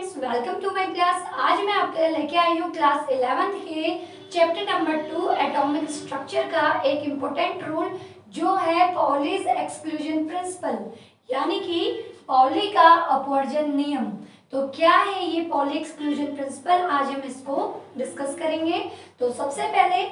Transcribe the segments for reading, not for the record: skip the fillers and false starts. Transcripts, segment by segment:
Friends, welcome to my class. आज मैं आपके लिए लेके आई हूँ क्लास 11th के चैप्टर नंबर 2 एटॉमिक स्ट्रक्चर का एक इम्पोर्टेंट रूल जो है पॉलीज एक्सक्लूजन प्रिंसिपल, यानी कि पॉली का अपवर्जन नियम। तो क्या है ये पॉली एक्सक्लूजन प्रिंसिपल, आज हम इसको डिस्कस करेंगे। तो सबसे पहले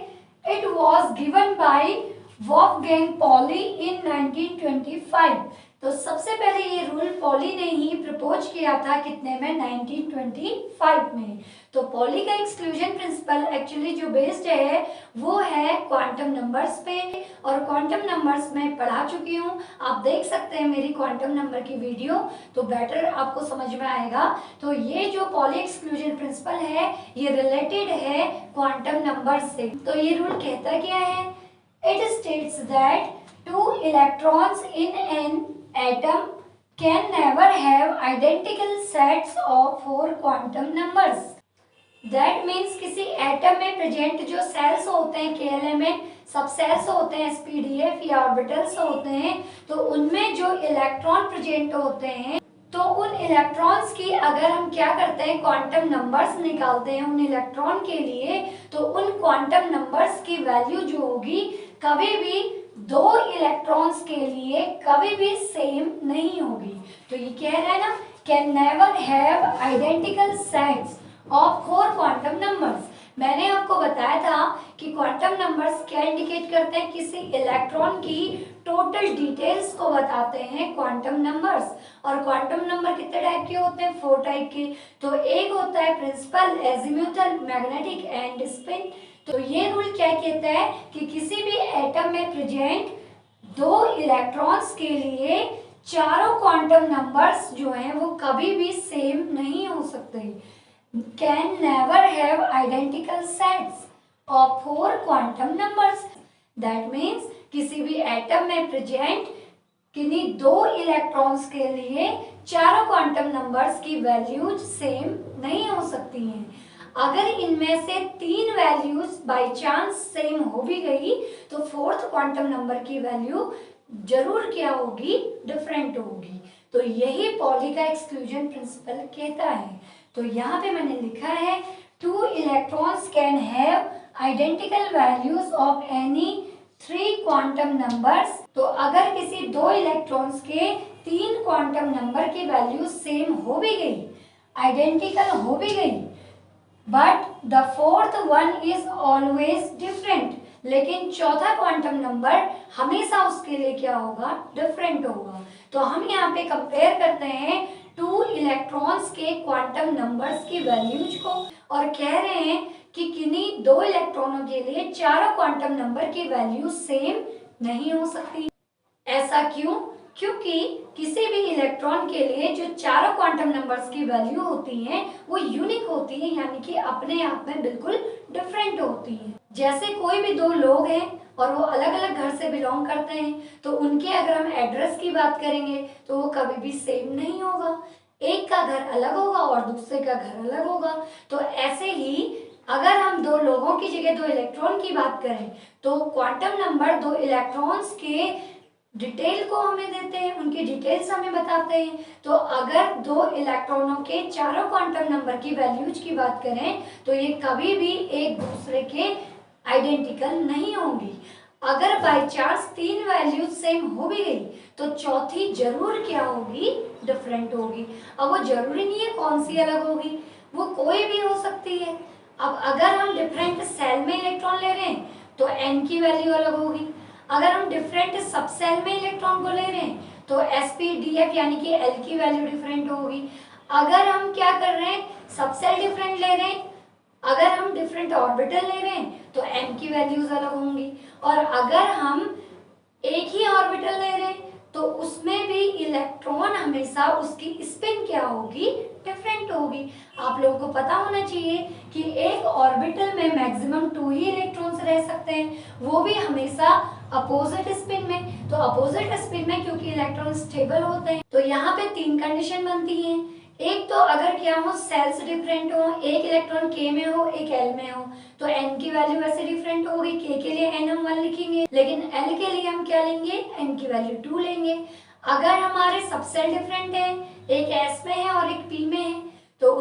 it was given by Wolfgang Pauli in 1925। तो सबसे पहले ये रूल पॉली ने ही प्रपोज किया था, कितने में, 1925 में। तो पॉली का एक्सक्लूजन प्रिंसिपल एक्चुअली जो बेस्ड है वो है क्वांटम नंबर्स पे, और क्वांटम नंबर्स में पढ़ा चुकी हूँ। आप देख सकते हैं मेरी क्वांटम नंबर की वीडियो, तो बेटर आपको समझ में आएगा। तो ये जो पॉली एक्सक्लूजन प्रिंसिपल है ये रिलेटेड है क्वांटम नंबर से। तो ये रूल कहता क्या है? It states that two electrons in an atom can never have identical sets of four quantum numbers. That means किसी एटम में प्रेजेंट जो सेल्स होते हैं, के एलिमेंट सब सेल्स होते हैं, एसपीडीएफ या ऑर्बिटल्स होते हैं, तो उनमें जो इलेक्ट्रॉन प्रेजेंट होते हैं, तो उन इलेक्ट्रॉन्स की अगर हम क्या करते हैं, क्वांटम नंबर्स निकालते हैं उन इलेक्ट्रॉन के लिए, तो उन क्वांटम नंबर्स की वैल्यू जो होगी कभी भी दो इलेक्ट्रॉन्स के लिए कभी भी सेम नहीं होगी। तो ये कह रहा है ना, can never have identical sets of four quantum numbers. मैंने आपको बताया था कि क्वांटम नंबर्स क्या इंडिकेट करते हैं, किसी इलेक्ट्रॉन की टोटल डिटेल्स को बताते हैं क्वांटम नंबर्स। और क्वांटम नंबर कितने टाइप के होते हैं? 4 टाइप के। तो एक होता है principal, azimuthal, magnetic and spin. तो ये रूल क्या कहता है कि किसी भी एटम में प्रेजेंट दो इलेक्ट्रॉन्स के लिए चारों क्वांटम नंबर्स जो हैं वो कभी भी सेम नहीं हो सकते। Can never have identical sets of four quantum numbers. That means किसी भी एटम में प्रेजेंट किन्हीं दो इलेक्ट्रॉन्स के लिए चारों क्वांटम नंबर्स की वैल्यूज सेम नहीं हो सकती हैं। अगर इनमें से तीन वैल्यूज बाय चांस सेम हो भी गई तो फोर्थ क्वांटम नंबर की वैल्यू जरूर क्या होगी, डिफरेंट होगी। तो यही पॉली का एक्सक्लूजन प्रिंसिपल कहता है। तो यहाँ पे मैंने लिखा है, two electrons can have identical values of any three quantum numbers. तो अगर किसी दो इलेक्ट्रॉन्स के तीन क्वांटम नंबर की वैल्यू सेम हो भी गई, आइडेंटिकल हो भी गई, but the fourth one is always different, लेकिन चौथा क्वांटम नंबर हमेशा उसके लिए क्या होगा, डिफरेंट होगा। तो हम यहाँ पे कंपेयर करते हैं टू इलेक्ट्रॉन्स के क्वांटम नंबर्स की वैल्यूज को, और कह रहे हैं कि किन्हीं दो इलेक्ट्रॉनों के लिए चारों क्वांटम नंबर की वैल्यू सेम नहीं हो सकती। ऐसा क्यों? क्योंकि किसी भी इलेक्ट्रॉन के लिए जो चारों क्वांटम नंबर्स की वैल्यू होती हैं वो यूनिक होती है, यानी कि अपने आप में बिल्कुल डिफरेंट होती है। जैसे कोई भी दो लोग हैं और वो अलग अलग घर से बिलोंग करते हैं, तो उनके अगर हम एड्रेस की बात करेंगे तो वो कभी भी सेम नहीं होगा। एक का घर अलग होगा और दूसरे का घर अलग होगा। तो ऐसे ही अगर हम दो लोगों की जगह दो इलेक्ट्रॉन की बात करें तो क्वांटम नंबर दो इलेक्ट्रॉन्स के डिटेल को हमें देते हैं, उनकी डिटेल्स हमें बताते हैं। तो अगर दो इलेक्ट्रॉनों के चारों क्वांटम नंबर की वैल्यूज की बात करें तो ये कभी भी एक दूसरे के आइडेंटिकल नहीं होंगी। अगर बाय चांस तीन वैल्यूज सेम हो भी गई तो चौथी जरूर क्या होगी, डिफरेंट होगी। अब वो जरूरी नहीं है कौन सी अलग होगी, वो कोई भी हो सकती है। अब अगर हम डिफरेंट सेल में इलेक्ट्रॉन ले रहे हैं तो n की वैल्यू अलग होगी। अगर हम डिफरेंट सब सेल में इलेक्ट्रॉन को ले रहे हैं तो sp-df यानी कि l की वैल्यू डिफरेंट होगी। अगर हम क्या कर रहे हैं, सब सेल डिफरेंट ले रहे हैं, अगर हम डिफरेंट ऑर्बिटल ले रहे हैं तो n की वैल्यूज अलग होंगी। और अगर हम एक ही ऑर्बिटल ले रहे हैं तो उसमें भी इलेक्ट्रॉन हमेशा उसकी स्पिन क्या होगी, डिफरेंट होगी। आप लोगों को पता होना चाहिए कि एक ऑर्बिटल में मैक्सिमम 2 ही इलेक्ट्रॉन्स रह सकते हैं, वो भी हमेशा अपोजिट स्पिन में। तो अपोजिट स्पिन में क्योंकि इलेक्ट्रॉन स्टेबल होते हैं, तो यहाँ पे तीन कंडीशन बनती हैं। एक तो अगर क्या हो, सेल्स डिफरेंट हो, एक इलेक्ट्रॉन के में हो एक एल में हो, तो एन की वैल्यू वैसे डिफरेंट होगी। के लिए एन हम 1 लिखेंगे, लेकिन एल के लिए हम क्या लेंगे, एन की वैल्यू 2 लेंगे। अगर हमारे सब सेल डिफरेंट है, एक एस में है और एक पी में है, तो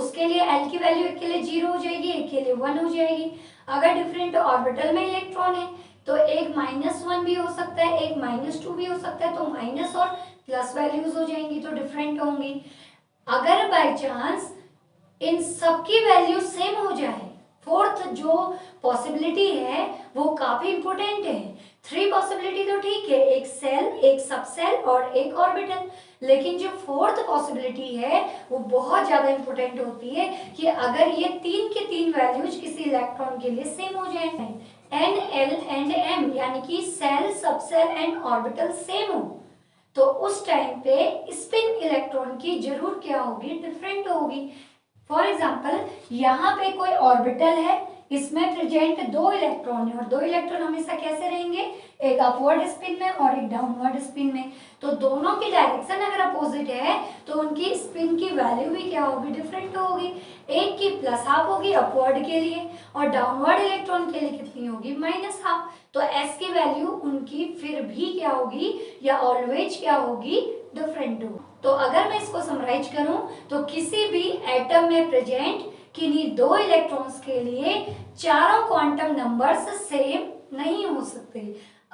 L की वैल्यू एक के लिए 0 हो जाएगी, एक के लिए 1 हो जाएगी। अगर डिफरेंट ऑर्बिटल में इलेक्ट्रॉन है तो एक -1 भी हो सकता है, एक -2 भी हो सकता है, तो माइनस और प्लस वैल्यूज हो जाएंगी तो डिफरेंट होंगी। अगर बाय चांस इन सबकी वैल्यू सेम हो जाए, फोर्थ जो पॉसिबिलिटी है वो काफी इंपॉर्टेंट है। 3 पॉसिबिलिटी तो ठीक है, एक सेल, एक सबसेल और एक ऑर्बिटल, लेकिन जो फोर्थ पॉसिबिलिटी है वो बहुत ज्यादा इंपॉर्टेंट होती है कि अगर ये 3 की 3 वैल्यूज किसी इलेक्ट्रॉन के लिए सेम हो जाए, एन एल एंड एम, यानी कि cell, subshell and orbital same हो, तो उस टाइम पे स्पिन इलेक्ट्रॉन की जरूर क्या होगी, डिफरेंट होगी। फॉर एग्जाम्पल यहाँ पे कोई ऑर्बिटल है, इसमें प्रेजेंट 2 इलेक्ट्रॉन है और 2 इलेक्ट्रॉन हमेशा कैसे रहेंगे, एक अपवर्ड स्पिन में और एक डाउनवर्ड स्पिन में। तो दोनों की डायरेक्शन अगर अपोजिट है तो उनकी स्पिन की वैल्यू भी क्या होगी, डिफरेंट होगी। एक की +½ होगी अपवर्ड के लिए और डाउनवर्ड इलेक्ट्रॉन के लिए कितनी होगी, -½ तो s की वैल्यू उनकी फिर भी क्या होगी या ऑलवेज क्या होगी, डिफरेंट होगी। तो अगर मैं इसको समराइज करूं तो किसी भी एटम में प्रेजेंट किन्हीं 2 इलेक्ट्रॉन्स के लिए चारों क्वांटम नंबर्स सेम नहीं हो सकते।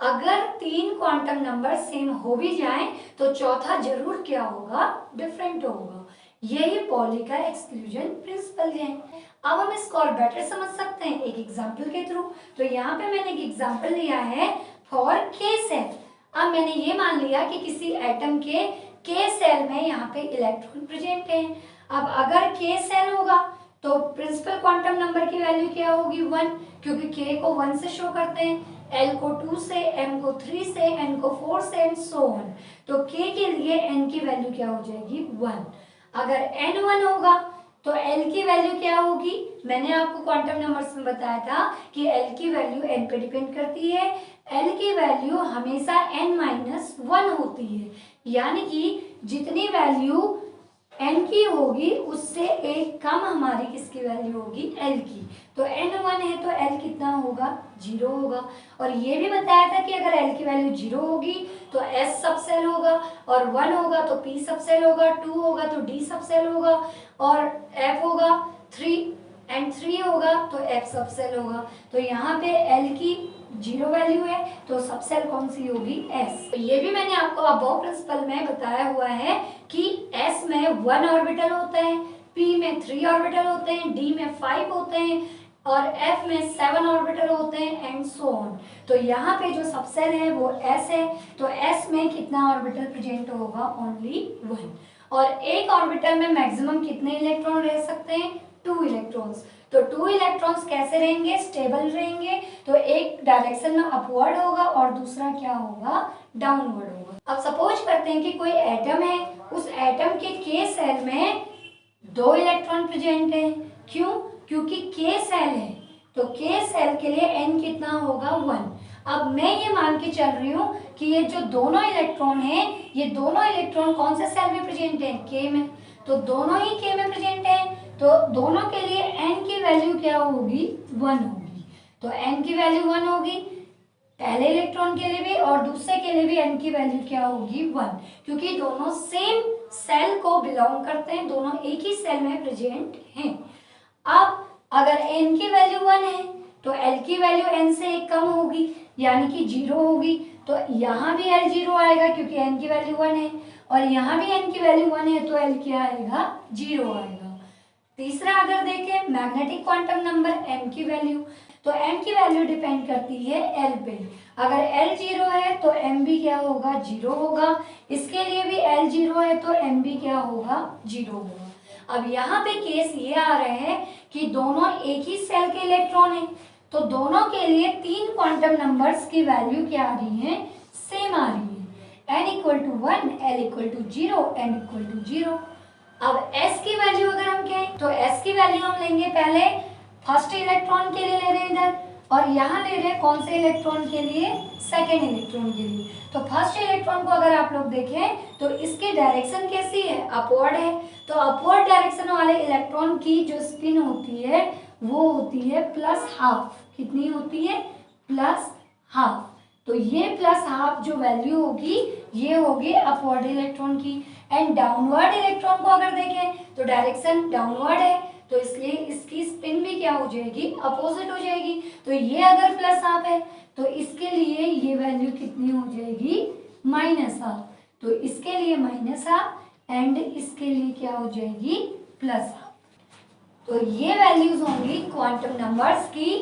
अगर 3 क्वांटम नंबर सेम हो भी जाएं तो चौथा जरूर क्या होगा, डिफरेंट होगा। यही पॉली का एक्सक्लूजन प्रिंसिपल है। अब हम इसको और बेटर समझ सकते हैं एक एग्जांपल के थ्रू। तो यहाँ पे मैंने एक एग्जांपल लिया है फॉर के सेल। अब मैंने ये मान लिया कि किसी एटम के सेल में यहाँ पे इलेक्ट्रॉन प्रेजेंट है। अब अगर के सेल होगा तो प्रिंसिपल क्वांटम नंबर की वैल्यू क्या होगी, 1, क्योंकि के को 1 से शो करते हैं, एल को 2 से, एम को 3 से, एन को 4 से एंड सो ऑन। तो के के लिए एन की वैल्यू क्या हो जाएगी, 1। अगर एन 1 होगा तो एल की वैल्यू क्या होगी, मैंने आपको क्वांटम नंबर्स में बताया था कि एल की वैल्यू एन पे डिपेंड करती है। एल की वैल्यू हमेशा n-1 होती है, यानी कि जितनी वैल्यू n की होगी उससे एक कम हमारी किसकी वैल्यू होगी, l की। तो n1 है तो l कितना होगा, 0 होगा। और ये भी बताया था कि अगर l की वैल्यू 0 होगी तो s सबसेल होगा, और 1 होगा तो p सबसेल होगा, 2 होगा तो d सबसेल होगा, और f होगा 3 एंड 3 होगा तो f सबसेल होगा। तो यहाँ पे l की 0 वैल्यू है तो सबसेल कौन सी होगी, s। तो ये भी मैंने आपको अबव प्रिंसिपल में बताया हुआ है कि s में 1 ऑर्बिटल होता है, p में 3 ऑर्बिटल होते हैं, d में 5 होते हैं और f में 7 ऑर्बिटल होते हैं एंड सो ऑन। तो यहाँ पे जो सबसेल है वो s है, तो s में कितना ऑर्बिटल प्रेजेंट होगा, ओनली 1। और एक ऑर्बिटल में मैक्सिमम कितने इलेक्ट्रॉन रह सकते हैं, 2 इलेक्ट्रॉन्स। तो 2 इलेक्ट्रॉन्स कैसे रहेंगे, स्टेबल रहेंगे। तो एक डायरेक्शन में अपवर्ड होगा और दूसरा क्या होगा, डाउनवर्ड होगा। अब सपोज करते हैं कि कोई एटम है, उस एटम के सेल में 2 इलेक्ट्रॉन प्रेजेंट है। क्यों, क्योंकि के सेल है तो के सेल के लिए n कितना होगा, 1। अब मैं ये मान के चल रही हूँ कि ये जो दोनों इलेक्ट्रॉन है, ये दोनों इलेक्ट्रॉन कौन से सेल में प्रेजेंट है, के में। तो दोनों ही के में प्रेजेंट है, तो दोनों के लिए n की वैल्यू क्या होगी, 1 होगी। तो n की वैल्यू 1 होगी पहले इलेक्ट्रॉन के लिए भी और दूसरे के लिए भी n की वैल्यू क्या होगी, 1, क्योंकि दोनों सेम सेल को बिलोंग करते हैं, दोनों एक ही सेल में प्रेजेंट हैं। अब अगर n की वैल्यू 1 है तो l की वैल्यू n से एक कम होगी, यानी कि 0 होगी। तो यहाँ भी l 0 आएगा क्योंकि n की वैल्यू 1 है, और यहाँ भी n की वैल्यू 1 है तो l क्या आएगा, 0 आएगा। तीसरा अगर देखें मैग्नेटिक क्वांटम नंबर m की वैल्यू, तो m की वैल्यू डिपेंड करती है l पे। अगर l 0 है तो m भी क्या होगा, 0 होगा। इसके लिए भी l 0 है तो m भी क्या होगा, 0 होगा। अब यहाँ पे केस ये आ रहे हैं कि दोनों एक ही सेल के इलेक्ट्रॉन हैं, तो दोनों के लिए 3 क्वांटम नंबर्स की वैल्यू क्या आ रही है, सेम आ रही है। n = 1, l = 0, n = 0। अब s की वैल्यू अगर हम कहें तो s की वैल्यू हम लेंगे पहले फर्स्ट इलेक्ट्रॉन के लिए ले रहे हैं इधर, और यहाँ ले रहे हैं कौन से इलेक्ट्रॉन के लिए, सेकेंड इलेक्ट्रॉन के लिए। तो फर्स्ट इलेक्ट्रॉन को अगर आप लोग देखें तो इसकी डायरेक्शन कैसी है, अपवर्ड है। तो अपवर्ड डायरेक्शन वाले इलेक्ट्रॉन की जो स्पिन होती है वो होती है +½ कितनी होती है, +½ तो ये +½ जो वैल्यू होगी ये होगी अपवर्ड इलेक्ट्रॉन की। एंड डाउनवर्ड इलेक्ट्रॉन को अगर देखें तो डायरेक्शन डाउनवर्ड है, तो इसलिए इसकी स्पिन भी क्या हो जाएगी, अपोजिट हो जाएगी। तो ये अगर प्लस हाफ है तो इसके लिए ये वैल्यू कितनी हो जाएगी, माइनस हाफ। तो इसके लिए माइनस हाफ एंड इसके लिए क्या हो जाएगी, प्लस हाफ। तो ये वैल्यूज होंगी क्वांटम नंबर्स की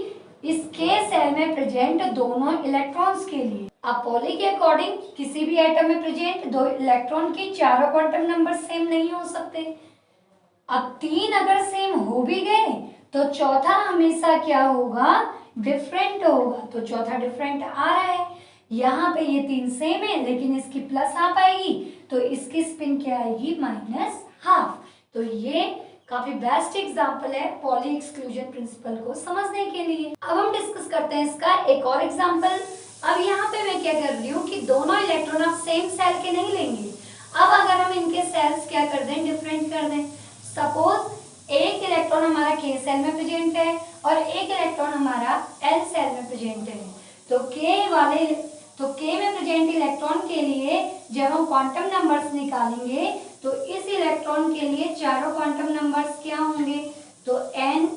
इसके सेल में प्रेजेंट दोनों इलेक्ट्रॉन्स के लिए। अब पॉली के अकॉर्डिंग किसी भी एटम में प्रेजेंट दो इलेक्ट्रॉन के चारों क्वांटम नंबर सेम नहीं हो सकते। अब तीन अगर सेम हो भी गए तो चौथा हमेशा क्या होगा, डिफरेंट होगा। तो चौथा डिफरेंट आ रहा है, यहाँ पे ये तीन सेम है लेकिन इसकी प्लस हाफ आएगी तो इसकी स्पिन क्या आएगी, माइनस हाफ। तो ये काफी बेस्ट एग्जांपल है पॉली एक्सक्लूजन प्रिंसिपल को समझने के लिए। अब हम डिस्कस करते हैं इसका एक और एग्जांपल। अब यहाँ पे मैं क्या कर रही हूँ कि दोनों इलेक्ट्रॉन आप सेम सेल के नहीं लेंगे। अब अगर हम इनके सेल्स क्या कर दें, डिफरेंट कर दें। सपोज एक इलेक्ट्रॉन हमारा के सेल में प्रेजेंट है और एक इलेक्ट्रॉन हमारा एल सेल में प्रेजेंट है। तो के में प्रेजेंट इलेक्ट्रॉन के लिए जब हम क्वांटम नंबर्स निकालेंगे तो इस इलेक्ट्रॉन के लिए चारों क्वांटम नंबर्स क्या होंगे, तो n,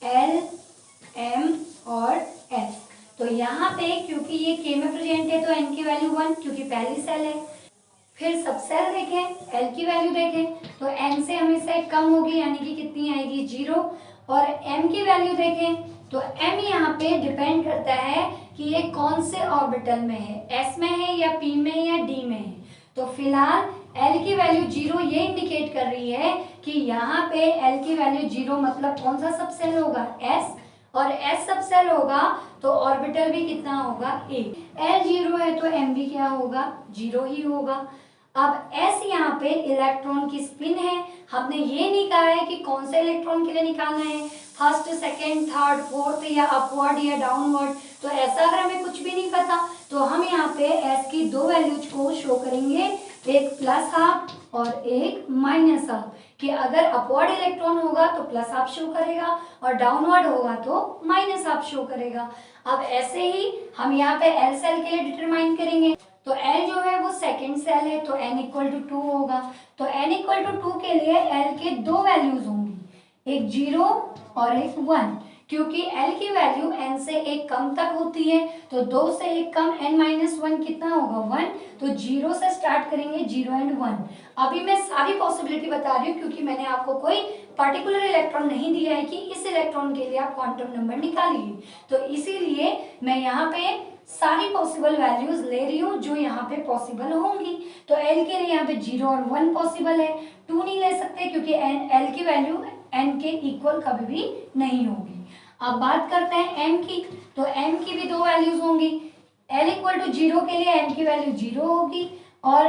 l, m और s। तो यहाँ पे क्योंकि ये k में प्रेजेंट है तो n की वैल्यू 1 क्योंकि पहली सेल है। फिर सब सेल देखें, l की वैल्यू देखें तो n से हमेशा एक कम होगी यानी कि कितनी आएगी, 0। और m की वैल्यू देखें तो m यहाँ पे डिपेंड करता है कि ये कौन से ऑर्बिटल में है, s में है या p में या d में है। तो फिलहाल L की वैल्यू 0 ये इंडिकेट कर रही है कि यहाँ पे L की वैल्यू 0 मतलब कौन सा सबसेल होगा, S। और S सबसेल होगा तो ऑर्बिटल भी कितना होगा, a। L 0 है तो M भी क्या होगा, 0 ही होगा। अब S यहाँ पे इलेक्ट्रॉन की स्पिन है। हमने ये नहीं कहा है कि कौन से इलेक्ट्रॉन के लिए निकालना है, फर्स्ट, सेकेंड, थर्ड, फोर्थ या अपवर्ड या डाउनवर्ड। तो ऐसा अगर हमें कुछ भी नहीं पता तो हम यहाँ पे S की दो वैल्यूज को शो करेंगे, एक प्लस हाफ और एक माइनस हाफ। कि अगर अपवर्ड इलेक्ट्रॉन होगा तो प्लस हाफ शो करेगा और डाउनवर्ड होगा तो माइनस हाफ शो करेगा। अब ऐसे ही हम यहाँ पे L सेल के लिए डिटरमाइन करेंगे। तो L जो है वो सेकेंड सेल है तो n इक्वल टू 2 होगा। तो n इक्वल टू 2 के लिए L के दो वैल्यूज होंगी, एक 0 और एक 1। क्योंकि L की वैल्यू n से एक कम तक होती है तो 2 से एक कम n-1 कितना होगा, 1। तो 0 से स्टार्ट करेंगे, 0 एंड 1। अभी मैं सारी पॉसिबिलिटी बता रही हूँ क्योंकि मैंने आपको कोई पर्टिकुलर इलेक्ट्रॉन नहीं दिया है कि इस इलेक्ट्रॉन के लिए आप क्वांटम नंबर निकालिए। तो इसीलिए मैं यहाँ पे सारी पॉसिबल वैल्यूज ले रही हूँ जो यहाँ पे पॉसिबल होंगी। तो L के लिए यहाँ पे 0 और 1 पॉसिबल है, 2 नहीं ले सकते क्योंकि L की वैल्यू n के इक्वल कभी भी नहीं होगी। अब बात करते हैं m की। तो m की भी दो वैल्यूज होंगी, L इक्वल टू 0 के लिए m की वैल्यू 0 होगी और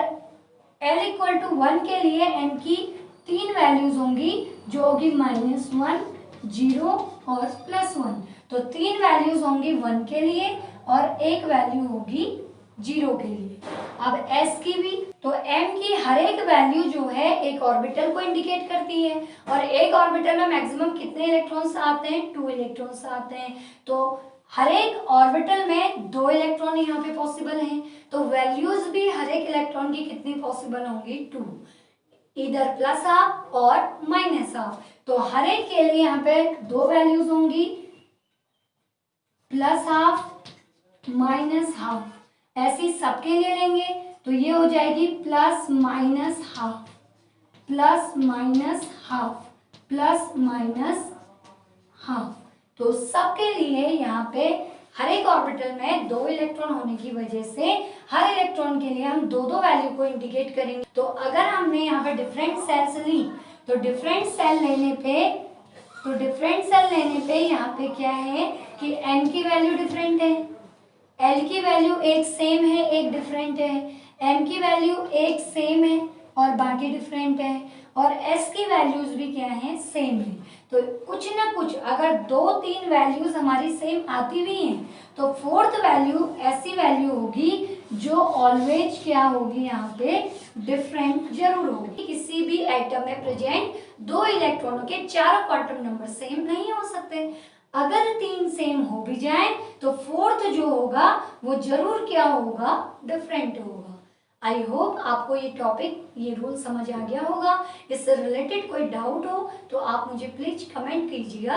L इक्वल टू 1 के लिए m की तीन वैल्यूज होंगी जो होगी -1, 0 और +1। तो तीन वैल्यूज होंगी 1 के लिए और एक वैल्यू होगी 0 के लिए। अब S की भी, तो M की हर एक वैल्यू जो है एक ऑर्बिटल को इंडिकेट करती है और एक ऑर्बिटल में मैक्सिमम कितने इलेक्ट्रॉन्स आते हैं, 2 इलेक्ट्रॉन्स आते हैं। तो हर एक ऑर्बिटल में 2 इलेक्ट्रॉन यहाँ पे पॉसिबल हैं। तो वैल्यूज भी हर एक इलेक्ट्रॉन की कितनी पॉसिबल होंगी, 2, इधर प्लस हाफ और माइनस हाफ। तो हर एक के लिए यहाँ पे दो वैल्यूज होंगी, प्लस हाफ माइनस हाफ। ऐसी सबके लिए लेंगे तो ये हो जाएगी plus minus half, plus minus half, plus minus half. तो सबके लिए यहाँ पे हर एक ऑर्बिटल में 2 इलेक्ट्रॉन होने की वजह से हर इलेक्ट्रॉन के लिए हम दो दो वैल्यू को इंडिकेट करेंगे। तो अगर हमने यहाँ पे डिफरेंट सेल्स ली तो डिफरेंट सेल लेने पे यहाँ पे क्या है कि n की वैल्यू डिफरेंट है, L की वैल्यू एक सेम है एक डिफरेंट है, M की वैल्यू एक सेम है और बाकी डिफरेंट है और S की वैल्यूज भी क्या है, सेम है। तो कुछ ना कुछ अगर 2-3 वैल्यूज हमारी सेम आती भी हैं तो फोर्थ वैल्यू ऐसी वैल्यू होगी जो ऑलवेज क्या होगी, यहाँ पे डिफरेंट जरूर होगी। किसी भी एटम में प्रेजेंट 2 इलेक्ट्रॉनों के चारों क्वांटम नंबर सेम नहीं हो सकते। अगर 3 सेम हो भी जाए तो फोर्थ जो होगा वो जरूर क्या होगा, डिफरेंट होगा। आई होप आपको ये टॉपिक, ये रूल समझ आ गया होगा। इससे रिलेटेड कोई डाउट हो तो आप मुझे प्लीज कमेंट कीजिएगा।